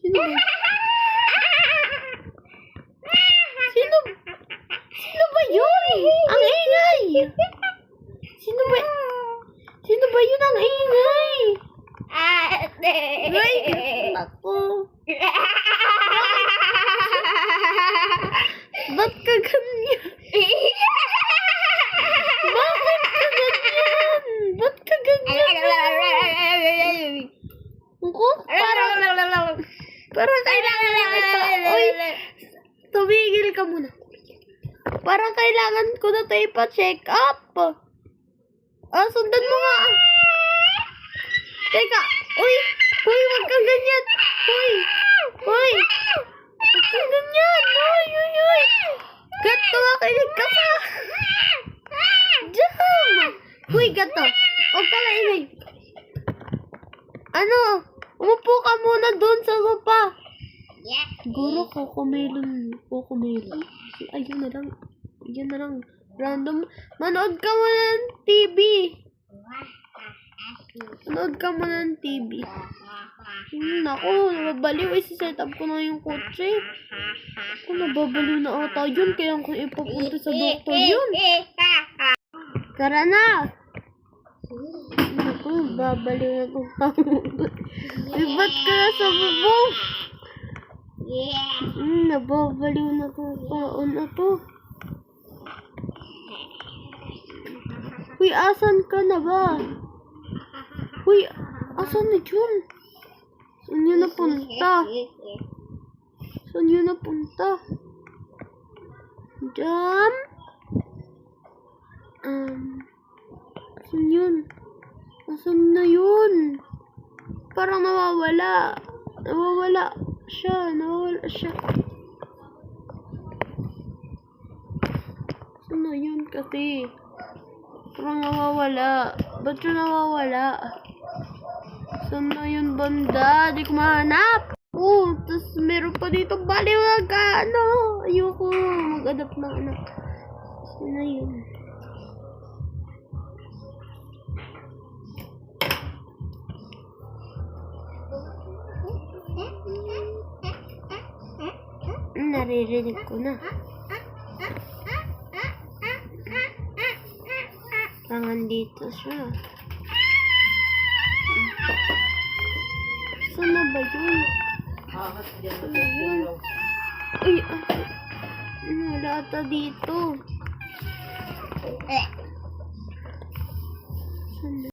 Sino ba? Sino? Sino ba yun? Ang ingay! Sino ba? Sino ba yun ang ingay? Ay, ako. Ba't ka ganyan? Bakit ka ganyan? Ba't ka ganyan? Ako? Parang kailangan Uy, tumigil ka muna. Parang kailangan ko na tayo pa-check up. Sundan mo nga. Teka. Uy, wag kang ganyan. Uy. Wag kang ganyan. Uy. Gato, makinig ka pa. Jam. Uy, gato. Huwag ka na ingay. Umupo ka muna doon sa sopa. Siguro kukumelon. Ayun na lang. Random. Manood ka muna ng TV. Naku, nababaliw. Isa-set up ko na yung kotse. Nababaliw na ata yun. Kaya kung ipapunta sa doktor yun. Tara na. Naku, babaliw na itong taon. Ibat ka na sa bubong. Nababaliw na itong taon na to. Uy, asan ka na ba? Uy, asan na yun? Saan yun napunta? Jam? Asan yun? Asan na yun? Parang nawawala. Nawawala siya. Asan na yun kasi? Parang nawawala. Ba't siya nawawala? Saan na yun banda? Di ko mahanap. Tapos meron pa dito baliw na ayoko mag-adapt ng anak. Saan na yun? Naririnig ko na. Parang dito siya. Saan na ba yun? Uy, wala ata dito. Saan na?